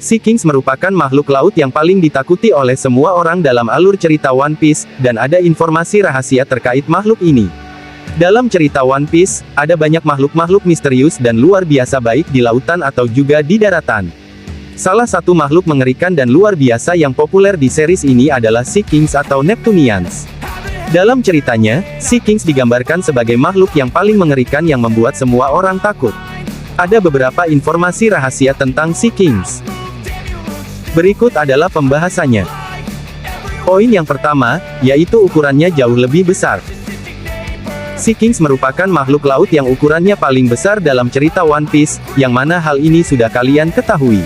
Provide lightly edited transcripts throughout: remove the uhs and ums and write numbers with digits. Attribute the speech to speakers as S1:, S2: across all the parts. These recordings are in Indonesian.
S1: Sea Kings merupakan makhluk laut yang paling ditakuti oleh semua orang dalam alur cerita One Piece, dan ada informasi rahasia terkait makhluk ini. Dalam cerita One Piece, ada banyak makhluk-makhluk misterius dan luar biasa baik di lautan atau juga di daratan. Salah satu makhluk mengerikan dan luar biasa yang populer di series ini adalah Sea Kings atau Neptunians. Dalam ceritanya, Sea Kings digambarkan sebagai makhluk yang paling mengerikan yang membuat semua orang takut. Ada beberapa informasi rahasia tentang Sea Kings. Berikut adalah pembahasannya. Poin yang pertama, yaitu ukurannya jauh lebih besar. Sea Kings merupakan makhluk laut yang ukurannya paling besar dalam cerita One Piece, yang mana hal ini sudah kalian ketahui.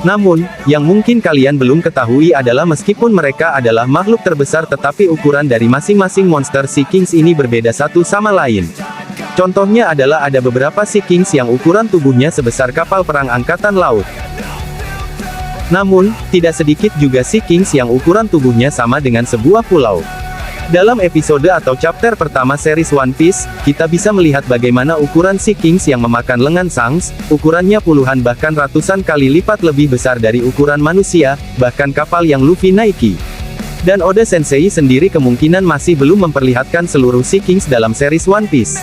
S1: Namun, yang mungkin kalian belum ketahui adalah meskipun mereka adalah makhluk terbesar tetapi ukuran dari masing-masing monster Sea Kings ini berbeda satu sama lain. Contohnya adalah ada beberapa Sea Kings yang ukuran tubuhnya sebesar kapal perang angkatan laut. Namun, tidak sedikit juga Sea Kings yang ukuran tubuhnya sama dengan sebuah pulau. Dalam episode atau chapter pertama series One Piece, kita bisa melihat bagaimana ukuran Sea Kings yang memakan lengan Shanks, ukurannya puluhan bahkan ratusan kali lipat lebih besar dari ukuran manusia, bahkan kapal yang Luffy naiki. Dan Oda Sensei sendiri kemungkinan masih belum memperlihatkan seluruh Sea Kings dalam series One Piece.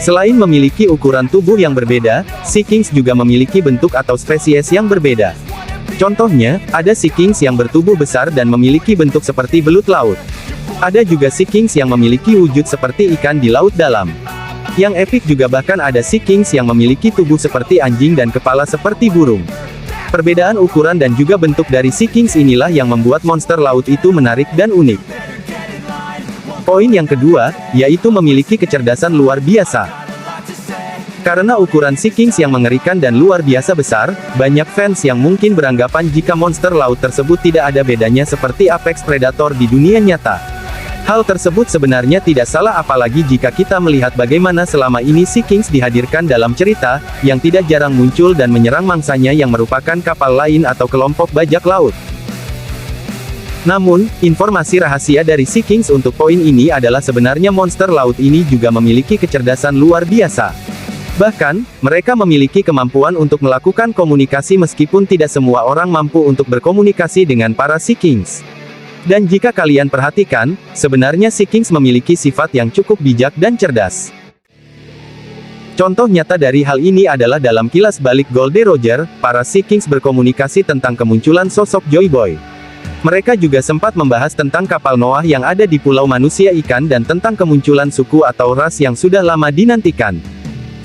S1: Selain memiliki ukuran tubuh yang berbeda, Sea Kings juga memiliki bentuk atau spesies yang berbeda. Contohnya, ada Sea Kings yang bertubuh besar dan memiliki bentuk seperti belut laut. Ada juga Sea Kings yang memiliki wujud seperti ikan di laut dalam. Yang epik juga bahkan ada Sea Kings yang memiliki tubuh seperti anjing dan kepala seperti burung. Perbedaan ukuran dan juga bentuk dari Sea Kings inilah yang membuat monster laut itu menarik dan unik. Poin yang kedua, yaitu memiliki kecerdasan luar biasa. Karena ukuran Sea Kings yang mengerikan dan luar biasa besar, banyak fans yang mungkin beranggapan jika monster laut tersebut tidak ada bedanya seperti Apex Predator di dunia nyata. Hal tersebut sebenarnya tidak salah apalagi jika kita melihat bagaimana selama ini Sea Kings dihadirkan dalam cerita, yang tidak jarang muncul dan menyerang mangsanya yang merupakan kapal lain atau kelompok bajak laut. Namun, informasi rahasia dari Sea Kings untuk poin ini adalah sebenarnya monster laut ini juga memiliki kecerdasan luar biasa. Bahkan, mereka memiliki kemampuan untuk melakukan komunikasi meskipun tidak semua orang mampu untuk berkomunikasi dengan para Sea Kings. Dan jika kalian perhatikan, sebenarnya Sea Kings memiliki sifat yang cukup bijak dan cerdas. Contoh nyata dari hal ini adalah dalam kilas balik Goldie Roger, para Sea Kings berkomunikasi tentang kemunculan sosok Joy Boy. Mereka juga sempat membahas tentang kapal Noah yang ada di Pulau Manusia Ikan dan tentang kemunculan suku atau ras yang sudah lama dinantikan.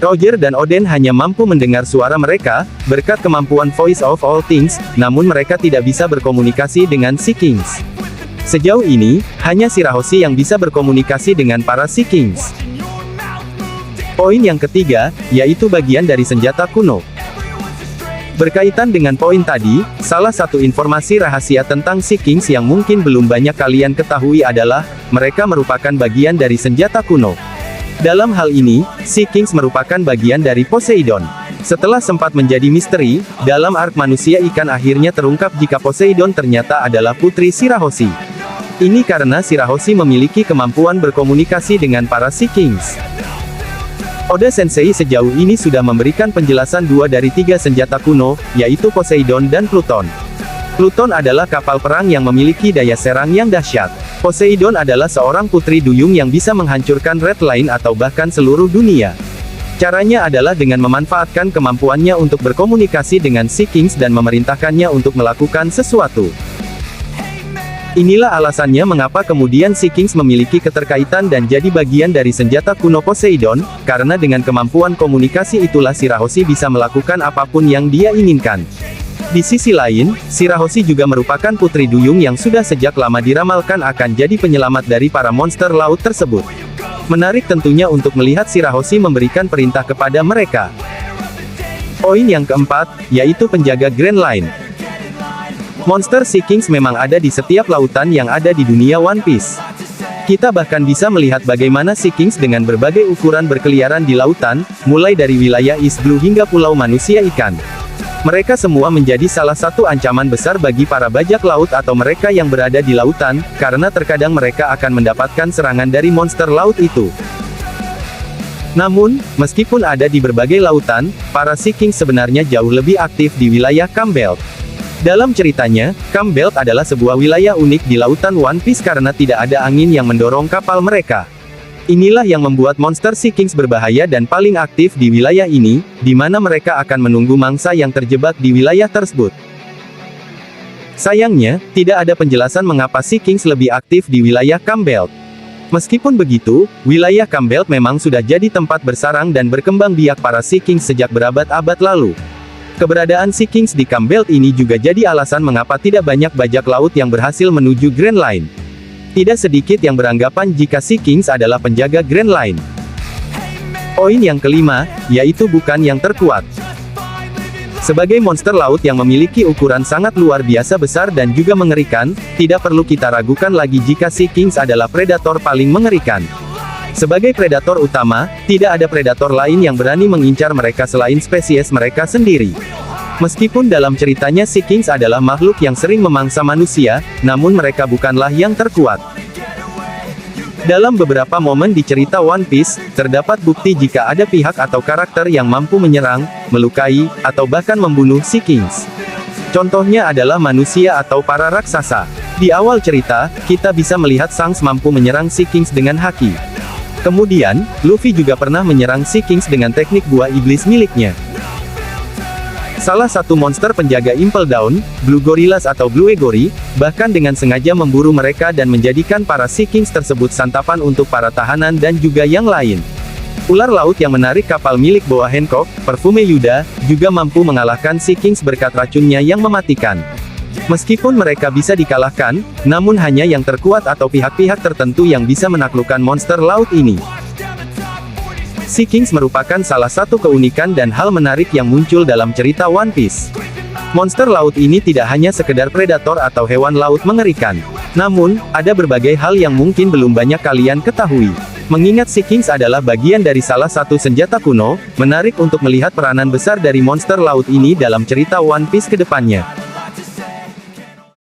S1: Roger dan Oden hanya mampu mendengar suara mereka, berkat kemampuan Voice of All Things, namun mereka tidak bisa berkomunikasi dengan Sea Kings. Sejauh ini, hanya Shirahoshi yang bisa berkomunikasi dengan para Sea Kings. Poin yang ketiga, yaitu bagian dari senjata kuno. Berkaitan dengan poin tadi, salah satu informasi rahasia tentang Sea Kings yang mungkin belum banyak kalian ketahui adalah, mereka merupakan bagian dari senjata kuno. Dalam hal ini, Sea Kings merupakan bagian dari Poseidon. Setelah sempat menjadi misteri, dalam arc manusia ikan akhirnya terungkap jika Poseidon ternyata adalah putri Shirahoshi. Ini karena Shirahoshi memiliki kemampuan berkomunikasi dengan para Sea Kings. Oda Sensei sejauh ini sudah memberikan penjelasan 2 dari 3 senjata kuno, yaitu Poseidon dan Pluton. Pluton adalah kapal perang yang memiliki daya serang yang dahsyat. Poseidon adalah seorang putri duyung yang bisa menghancurkan Red Line atau bahkan seluruh dunia. Caranya adalah dengan memanfaatkan kemampuannya untuk berkomunikasi dengan Sea Kings dan memerintahkannya untuk melakukan sesuatu. Inilah alasannya mengapa kemudian Sea Kings memiliki keterkaitan dan jadi bagian dari senjata kuno Poseidon, karena dengan kemampuan komunikasi itulah Shirahoshi bisa melakukan apapun yang dia inginkan. Di sisi lain, Shirahoshi juga merupakan putri duyung yang sudah sejak lama diramalkan akan jadi penyelamat dari para monster laut tersebut. Menarik tentunya untuk melihat Shirahoshi memberikan perintah kepada mereka. Poin yang keempat, yaitu penjaga Grand Line. Monster Sea Kings memang ada di setiap lautan yang ada di dunia One Piece. Kita bahkan bisa melihat bagaimana Sea Kings dengan berbagai ukuran berkeliaran di lautan, mulai dari wilayah East Blue hingga Pulau Manusia Ikan. Mereka semua menjadi salah satu ancaman besar bagi para bajak laut atau mereka yang berada di lautan, karena terkadang mereka akan mendapatkan serangan dari monster laut itu. Namun, meskipun ada di berbagai lautan, para Sea Kings sebenarnya jauh lebih aktif di wilayah Calm Belt. Dalam ceritanya, Calm Belt adalah sebuah wilayah unik di lautan One Piece karena tidak ada angin yang mendorong kapal mereka. Inilah yang membuat monster Sea Kings berbahaya dan paling aktif di wilayah ini, di mana mereka akan menunggu mangsa yang terjebak di wilayah tersebut. Sayangnya, tidak ada penjelasan mengapa Sea Kings lebih aktif di wilayah Calm Belt. Meskipun begitu, wilayah Calm Belt memang sudah jadi tempat bersarang dan berkembang biak para Sea Kings sejak berabad-abad lalu. Keberadaan Sea Kings di Calm Belt ini juga jadi alasan mengapa tidak banyak bajak laut yang berhasil menuju Grand Line. Tidak sedikit yang beranggapan jika Sea Kings adalah penjaga Grand Line. Poin yang kelima, yaitu bukan yang terkuat. Sebagai monster laut yang memiliki ukuran sangat luar biasa besar dan juga mengerikan, tidak perlu kita ragukan lagi jika Sea Kings adalah predator paling mengerikan. Sebagai predator utama, tidak ada predator lain yang berani mengincar mereka selain spesies mereka sendiri. Meskipun dalam ceritanya Sea Kings adalah makhluk yang sering memangsa manusia, namun mereka bukanlah yang terkuat. Dalam beberapa momen di cerita One Piece, terdapat bukti jika ada pihak atau karakter yang mampu menyerang, melukai, atau bahkan membunuh Sea Kings. Contohnya adalah manusia atau para raksasa. Di awal cerita, kita bisa melihat Shanks mampu menyerang Sea Kings dengan haki. Kemudian, Luffy juga pernah menyerang Sea Kings dengan teknik buah iblis miliknya. Salah satu monster penjaga Impel Down, Blue Gorillas atau Blue Egori, bahkan dengan sengaja memburu mereka dan menjadikan para Sea Kings tersebut santapan untuk para tahanan dan juga yang lain. Ular laut yang menarik kapal milik Boa Hancock, Perfume Yuda, juga mampu mengalahkan Sea Kings berkat racunnya yang mematikan. Meskipun mereka bisa dikalahkan, namun hanya yang terkuat atau pihak-pihak tertentu yang bisa menaklukkan monster laut ini. Sea Kings merupakan salah satu keunikan dan hal menarik yang muncul dalam cerita One Piece. Monster laut ini tidak hanya sekedar predator atau hewan laut mengerikan. Namun, ada berbagai hal yang mungkin belum banyak kalian ketahui. Mengingat Sea Kings adalah bagian dari salah satu senjata kuno, menarik untuk melihat peranan besar dari monster laut ini dalam cerita One Piece ke depannya.